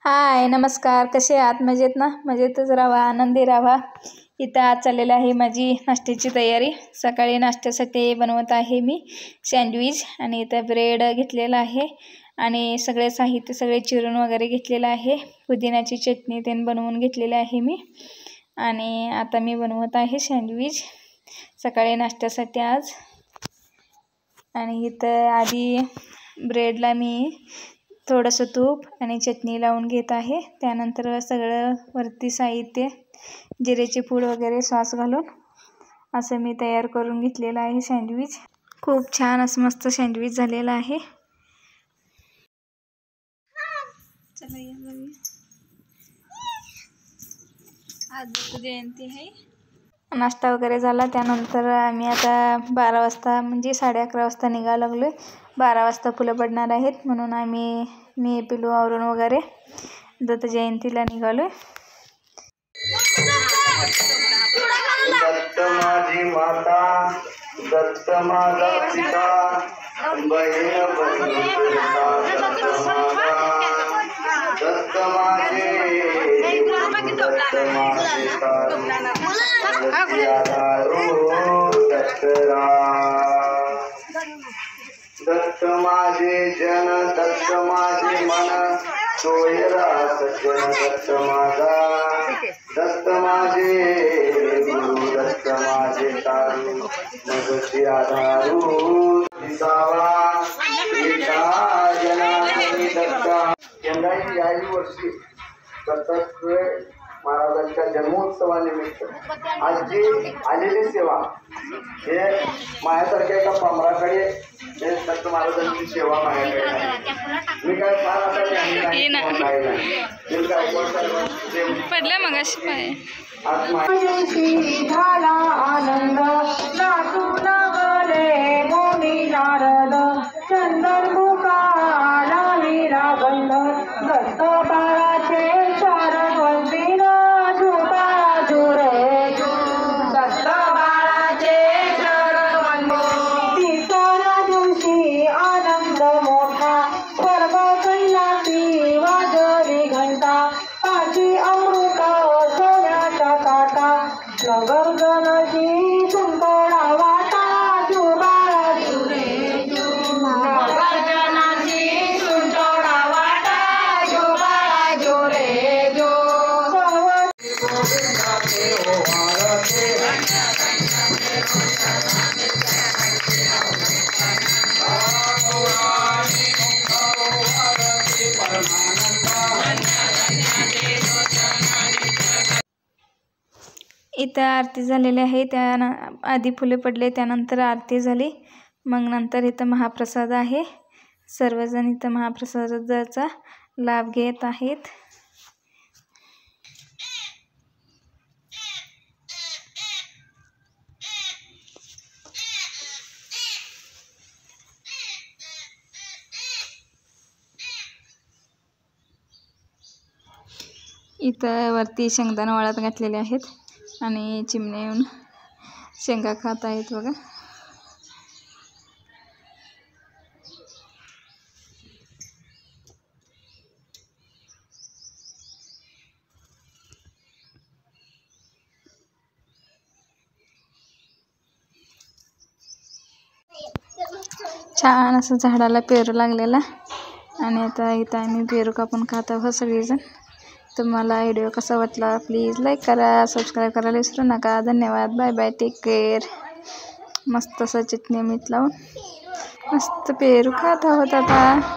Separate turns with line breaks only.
हाय नमस्कार, कसे आहात? मजेत ना? मजेतच राहा, आनंदी राहा. इथं आज चाललेली आहे माझी नाश्त्याची तयारी. सकाळी नाश्त्यासाठी बनवत आहे मी सँडविच आणि इथं ब्रेड घेतलेला आहे आणि सगळे साहित्य सगळे चिरून वगैरे घेतलेलं आहे. पुदिन्याची चटणी तेन बनवून घेतलेली आहे मी आणि आता मी बनवत आहे सँडविच सकाळी नाश्त्यासाठी आज. आणि इथं आधी ब्रेडला मी थोडंसं तूप आणि चटणी लावून घेत आहे. त्यानंतर सगळं वरती साहित्य जिरेची पूड वगैरे सॉस घालून असं मी तयार करून घेतलेलं आहे सँडविच. खूप छान असं मस्त सँडविच झालेलं आहे. चला या जाऊया. आज दत्त जयंती आहे. नाश्ता वगैरे झाला. त्यानंतर आम्ही आता 12 वाजता म्हणजे 11:30 वाजता निघायला लागलो. 12 वाजता फुलं पडणार आहेत म्हणून मी पिलू आवरून वगैरे दत्त जयंतीला निघालो.
दत्त माझी माता, दत्त माझा पिता, बहीण दत्त माझे दत्त माझे जन, दत्त माझे मन, सोयरा सज्जन दत्त माझा, दत्त माझे गुरु, दत्त माझे तारू, मगशी आधारू दिसावा एका जनार्दनी दत्ता. यंदाची याही वर्षी दत्तात्रय महाराजांच्या जन्मोत्सवानिमित्त आज जी आलेली सेवा हे माझ्यासारख्या एका पामराकडे दत्त महाराजांची सेवा माझ्याकडे आहे. मी काय फार आता
पडलं मग अशी पाय
झाला आनंद नाचू लागले मोनी नारद चंदन मुखाला मीरा गंध दत्त बाळाचे शारदवंती राजू बाजू रे दत्त बाळाचे शारदवंती. तिसऱ्या दिवशी आनंद मोठा स्वर्ग कैलासी वाजली घंटा पाची अमृत सोन्याचा काटा नगर जनशी सुंदरा वाटा जुबाळा जुरे नगर जनाची सुंदरा वाटा जुबाळा जुरे जो.
इथं आरती झालेली आहे. आधी फुले पडले, त्यानंतर आरती झाली, मग नंतर इथं महाप्रसाद आहे. सर्वजण इथं महाप्रसादाचा लाभ घेत आहेत. इथं वरती शेंगदाणा वाळत घातलेले आहेत आणि चिमणे येऊन शेंगा खात आहेत बघा. छान असं झाडाला पेरू लागलेला आणि आता इथं आम्ही पेरू कापून खात आहोत सगळेजण. तुम्हाला व्हिडिओ कसा वाटला प्लीज लाईक करा, सबस्क्राईब करायला विसरू नका. धन्यवाद. Bye bye. Take care. मस्त असं चटणी मीठ लावून मस्त पेरू खात आहोत आता.